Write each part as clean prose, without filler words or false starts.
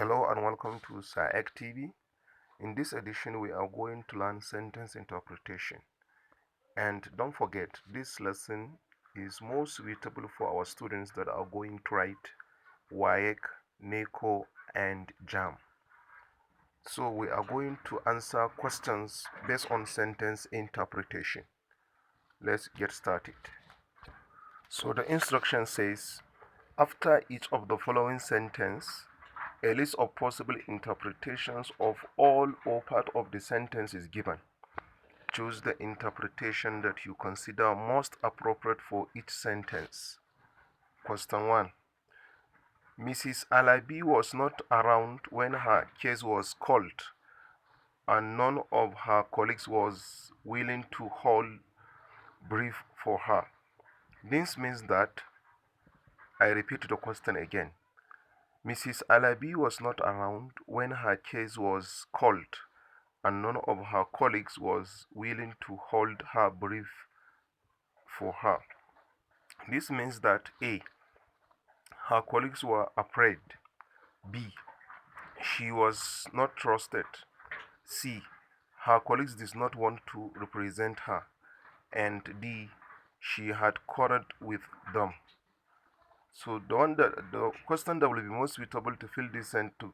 Hello and welcome to Waec TV. In this edition, we are going to learn sentence interpretation. And don't forget, this lesson is more suitable for our students that are going to write Waec, Neco, and Jamb. So we are going to answer questions based on sentence interpretation. Let's get started. So the instruction says, after each of the following sentence, a list of possible interpretations of all or part of the sentence is given. Choose the interpretation that you consider most appropriate for each sentence. Question 1. Mrs. Alabi was not around when her case was called, and none of her colleagues was willing to hold brief for her. This means that, I repeat the question again. Mrs. Alabi was not around when her case was called, and none of her colleagues was willing to hold her brief for her. This means that A. Her colleagues were afraid. B. She was not trusted. C. Her colleagues did not want to represent her. And D. She had quarreled with them. So the question that will be most suitable to fill this and to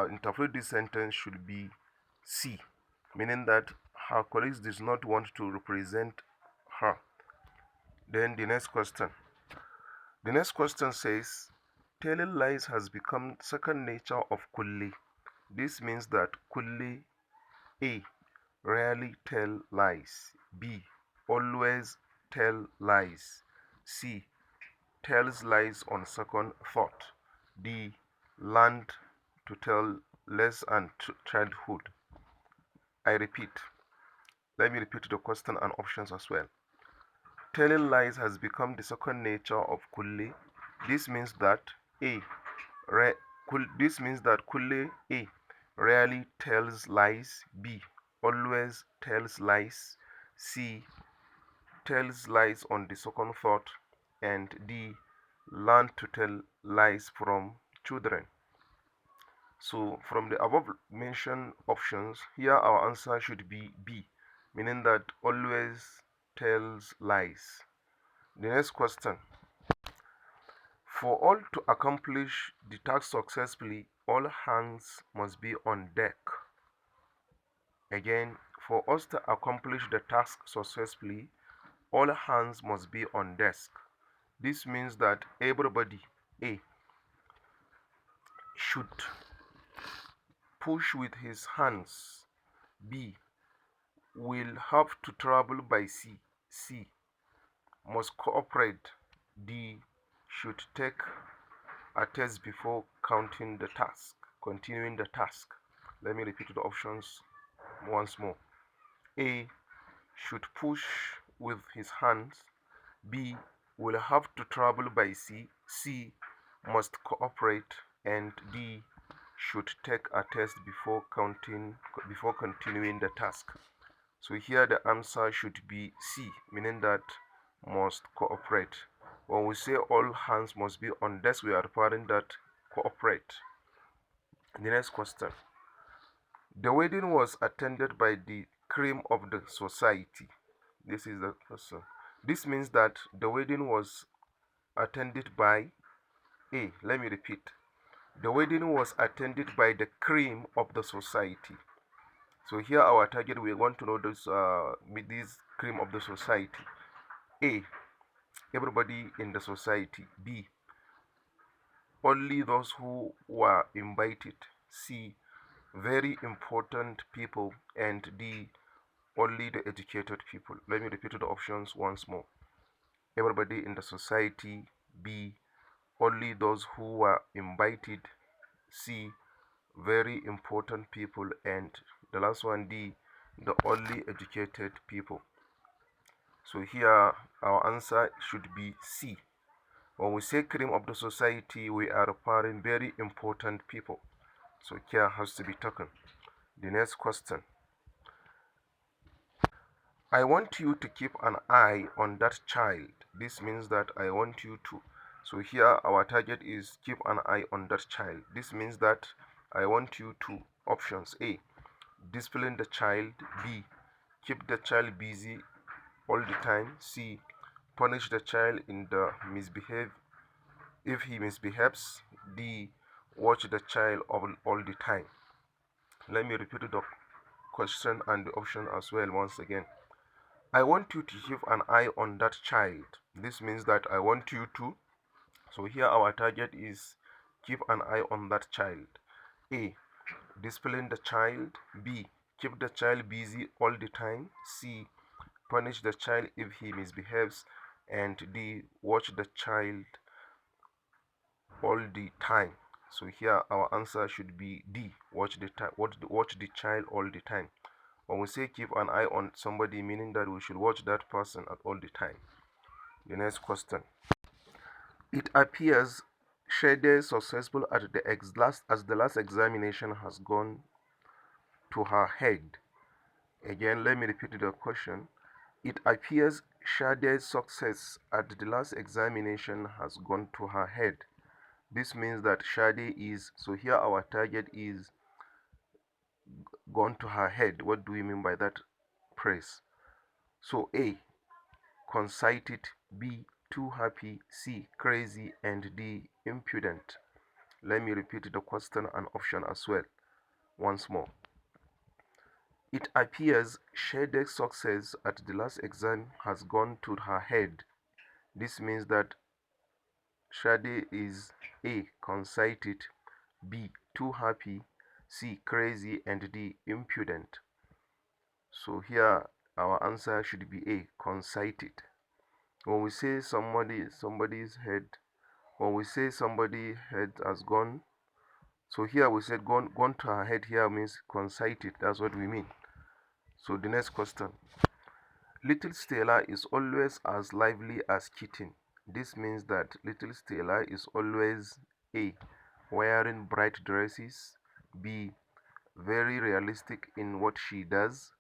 interpret this sentence should be C, meaning that her colleagues did not want to represent her. Then the next question. The next question says, telling lies has become second nature of Kulle. This means that Kulle A. Rarely tell lies. B. Always tell lies. C. Tells lies on second thought. D. Learned to tell less and childhood. I repeat. Let me repeat the question and options as well. Telling lies has become the second nature of Kulle. This means that A. Kulle A. Rarely tells lies. B. Always tells lies. C. Tells lies on the second thought. And D. Learn to tell lies from children. So from the above mentioned options, here our answer should be B, meaning that always tells lies. The next question. For all to accomplish the task successfully, all hands must be on deck. Again, for us to accomplish the task successfully, all hands must be on desk. This means that everybody, A, should push with his hands. B, will have to travel by sea. C, must cooperate. D, should take a test before continuing the task. Let me repeat the options once more. A, should push with his hands. B, will have to travel by sea. C, must cooperate. And D, should take a test before continuing the task. So here the answer should be C, meaning that must cooperate. When we say all hands must be on desk, we are referring that cooperate. The next question. The wedding was attended by the cream of the society. This is the question. This means that the wedding was attended by A. Let me repeat. The wedding was attended by the cream of the society. So here our target, we want to know this cream of the society. A. Everybody in the society. B. Only those who were invited. C. Very important people. And D. Only the educated people. Let me repeat the options once more. Everybody in the society. B. Only those who were invited. C. Very important people. And the last one, D. The only educated people. So here our answer should be C. When we say cream of the society, we are referring very important people. So care has to be taken. The next question. I want you to keep an eye on that child. This means that I want you to. So here our target is keep an eye on that child. This means that I want you to options: A, discipline the child; B, keep the child busy all the time; C, punish the child in the misbehave if he misbehaves; D, watch the child all the time. Let me repeat the question and the option as well once again. I want you to keep an eye on that child. This means that I want you to, so here our target is keep an eye on that child. A, discipline the child; B, keep the child busy all the time; C, punish the child if he misbehaves; and D, watch the child all the time. So here our answer should be D, watch the child all the time. When we say keep an eye on somebody, meaning that we should watch that person at all the time. The next question. It appears Shade successful at the last examination has gone to her head. Again, let me repeat the question. It appears Shade's success at the last examination has gone to her head. This means that Shade is, so here our target is gone to her head. What do we mean by that phrase? So A, conceited; B, too happy; C, crazy; and D, impudent. Let me repeat the question and option as well once more. It appears Shade's success at the last exam has gone to her head. This means that Shade is A, conceited; B, too happy; C, crazy; and D, impudent. So here our answer should be A, conceited. When we say somebody's head, when we say somebody's head has gone, so here we said gone to her head, here means conceited. That's what we mean. So the next question. Little Stella is always as lively as kitten. This means that little Stella is always A, wearing bright dresses; B, very realistic in what she does;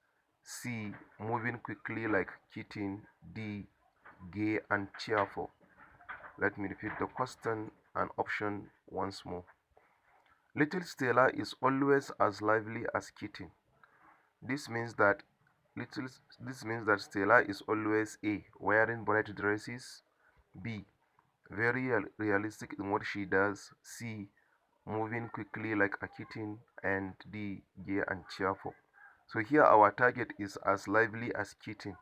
C, moving quickly like kitten; D, gay and cheerful. Let me repeat the question and option once more. Little Stella is always as lively as kitten. This means that Stella is always A, wearing bright dresses; B, very realistic in what she does; C, moving quickly like a kitten; and D, gay and cheerful. So here our target is as lively as kitten.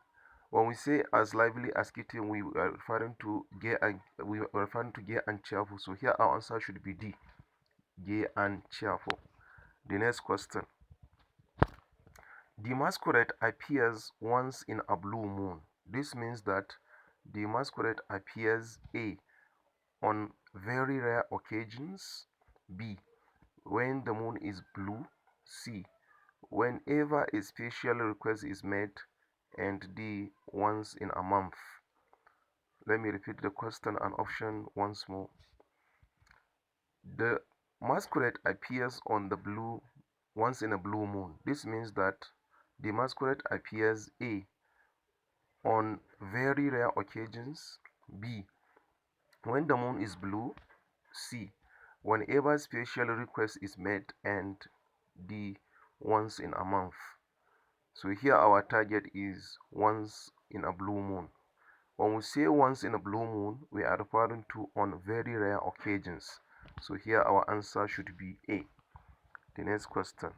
When we say as lively as kitten, we are referring to gay and cheerful. So here our answer should be D, gay and cheerful. The next question. The masquerade appears once in a blue moon. This means that the masquerade appears A, on very rare occasions; B, when the moon is blue; C, whenever a special request is made; and D, once in a month. Let me repeat the question and option once more. The masquerade appears once in a blue moon. This means that the masquerade appears A, on very rare occasions; B, when the moon is blue; C, whenever special request is made; and D, once in a month. So here our target is once in a blue moon. When we say once in a blue moon, we are referring to on very rare occasions. So here our answer should be A. The next question.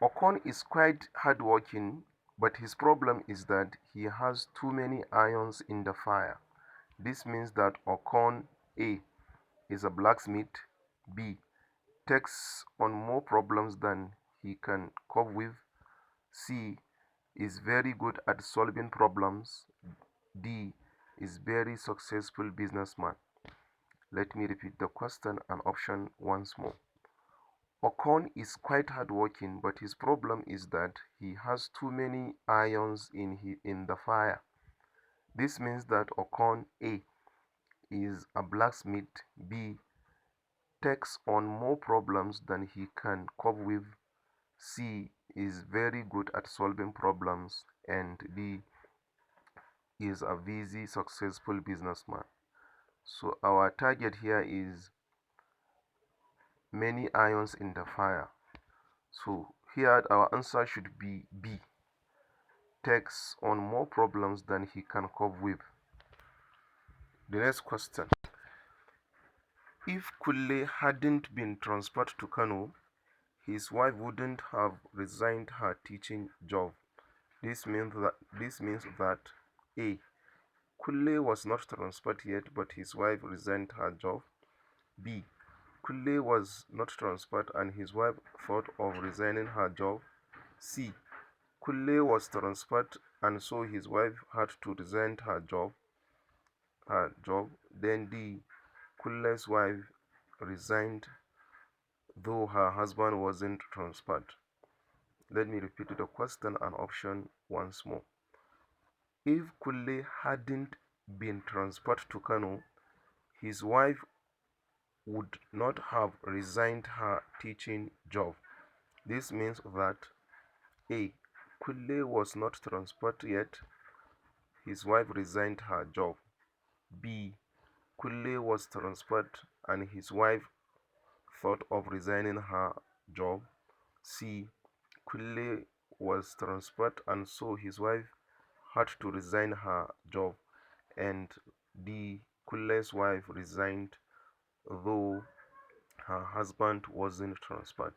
Ocon is quite hardworking, but his problem is that he has too many irons in the fire. This means that Ocon A, is a blacksmith; B, takes on more problems than he can cope with; C, is very good at solving problems; D, is very successful businessman. Let me repeat the question and option once more. Ocon is quite hardworking, but his problem is that he has too many irons in the fire. This means that Ocon A, is a blacksmith; B, takes on more problems than he can cope with; C, is very good at solving problems; and D, is a busy, successful businessman. So our target here is many irons in the fire. So here our answer should be B. Takes on more problems than he can cope with. The next question. If Kulle hadn't been transferred to Kano, his wife wouldn't have resigned her teaching job. This means that A. Kulle was not transferred yet, but his wife resigned her job. B. Kulle was not transferred and his wife thought of resigning her job. C. Kulle was transferred and so his wife had to resign her job. Then D. Kulle's wife resigned though her husband wasn't transferred. Let me repeat the question and option once more. If Kulle hadn't been transferred to Kano, his wife would not have resigned her teaching job. This means that A. Kulle was not transferred yet, his wife resigned her job. B. Kulle was transferred and his wife thought of resigning her job. C. Kulle was transferred and so his wife had to resign her job. And D. Kulle's wife resigned though her husband wasn't transferred.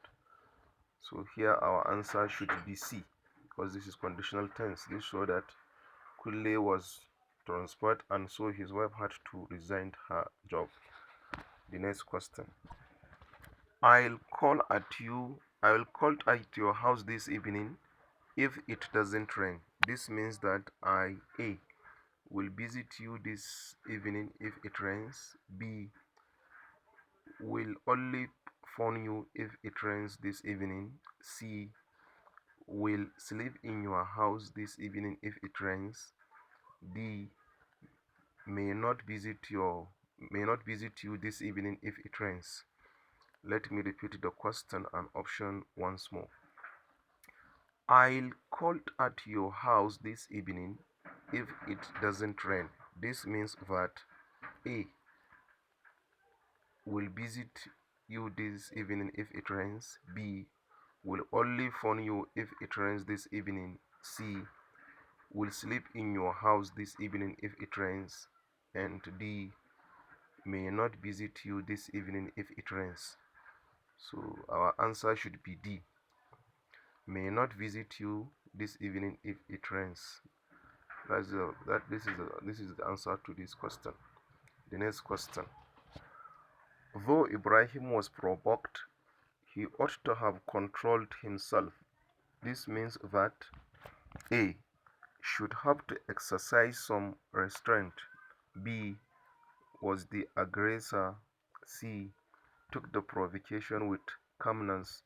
So here our answer should be C, because this is conditional tense. This shows that Kulle was transferred and so his wife had to resign her job. The next question. I will call at your house this evening if it doesn't rain. This means that A. will visit you this evening if it rains. B. will only phone you if it rains this evening. C. will sleep in your house this evening if it rains. D. may not visit you this evening if it rains. Let me repeat the question and option once more. I'll call at your house this evening if it doesn't rain. This means that A. will visit you this evening if it rains. B. will only phone you if it rains this evening. C. will sleep in your house this evening if it rains. And D. may not visit you this evening if it rains. So our answer should be D. May not visit you this evening if it rains. This is the answer to this question. The next question. Though Ibrahim was provoked, he ought to have controlled himself. This means that A. should have to exercise some restraint. B. was the aggressor. C. took the provocation with calmness.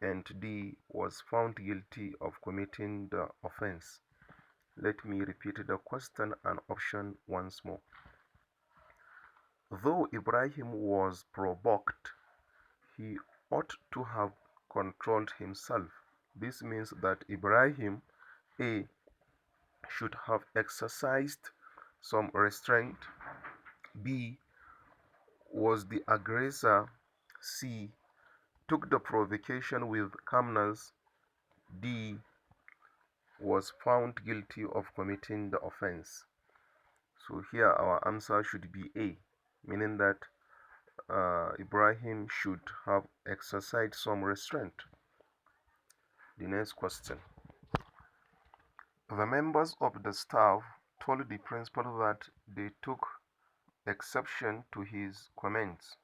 And D. was found guilty of committing the offense. Let me repeat the question and option once more. Though Ibrahim was provoked, he ought to have controlled himself. This means that Ibrahim A. should have exercised some restraint. B. was the aggressor. C. took the provocation with calmness. D. was found guilty of committing the offense. So here our answer should be A, meaning that Ibrahim should have exercised some restraint. The next question. The members of the staff told the principal that they took exception to his comments.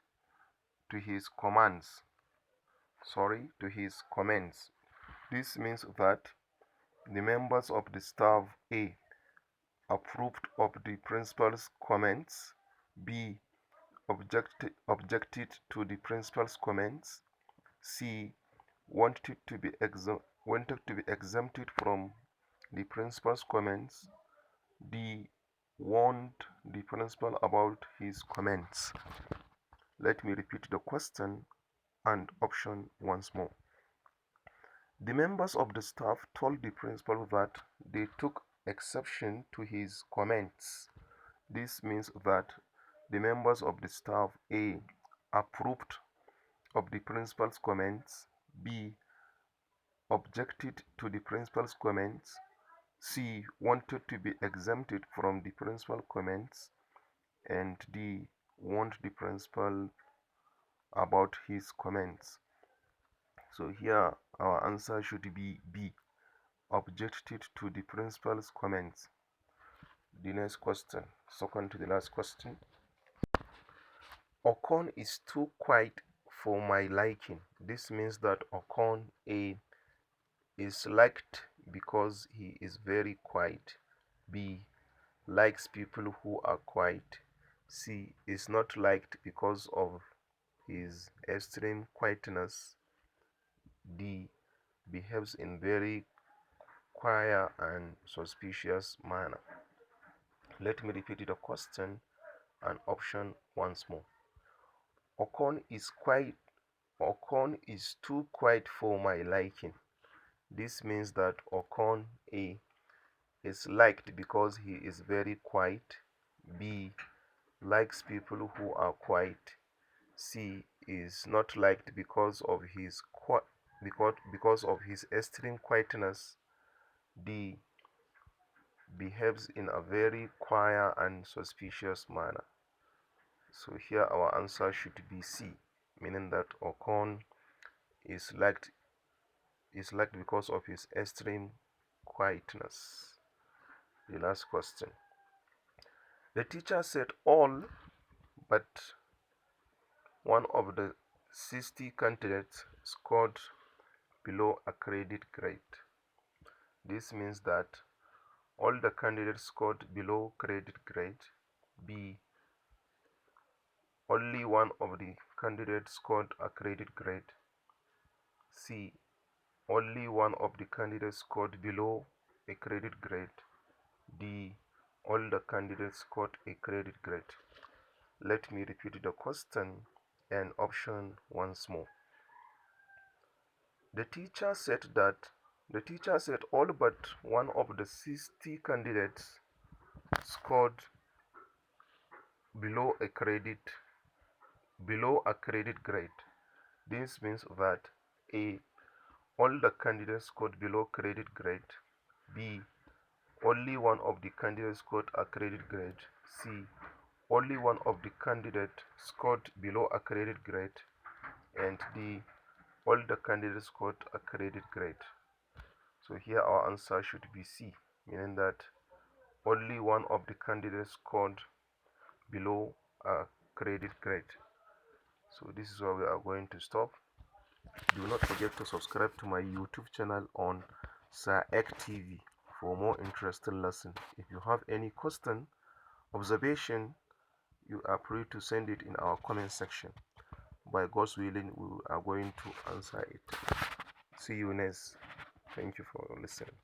This means that the members of the staff A. approved of the principal's comments. B. objected to the principal's comments. C. wanted to be exempted from the principal's comments. D. warned the principal about his comments. Let me repeat the question and option once more. The members of the staff told the principal that they took exception to his comments. This means that the members of the staff A. approved of the principal's comments, B. objected to the principal's comments, C. wanted to be exempted from the principal comments, and D. warned the principal about his comments. So here our answer should be B. objected to the principal's comments. The next question, second to the last question. Ocon is too quiet for my liking. This means that Ocon A is liked because he is very quiet. B. likes people who are quiet. C. is not liked because of his extreme quietness. D. behaves in very quiet and suspicious manner. Let me repeat the question and option once more. Ocon is quiet. Ocon is too quiet for my liking. This means that Ocon A is liked because he is very quiet. B. likes people who are quiet. C. is not liked because of his extreme quietness. D. behaves in a very quiet and suspicious manner. So here our answer should be C, meaning that Ocon is liked because of his extreme quietness. The last question. The teacher said all but one of the 60 candidates scored below a credit grade. This means that all the candidates scored below credit grade. B. only one of the candidates scored a credit grade. C. only one of the candidates scored below a credit grade. D. all the candidates scored a credit grade. Let me repeat the question and option once more. The teacher said all but one of the 60 candidates scored below a credit grade. This means that A. all the candidates scored below credit grade. B. only one of the candidates scored a credit grade. C. only one of the candidates scored below a credit grade. And D. all the candidates scored a credit grade. So here our answer should be C, meaning that only one of the candidates scored below a credit grade. So this is where we are going to stop. Do not forget to subscribe to my YouTube channel on Waec TV for more interesting lessons. If you have any question, observation, you are free to send it in our comment section. By God's willing, we are going to answer it. See you next. Thank you for listening.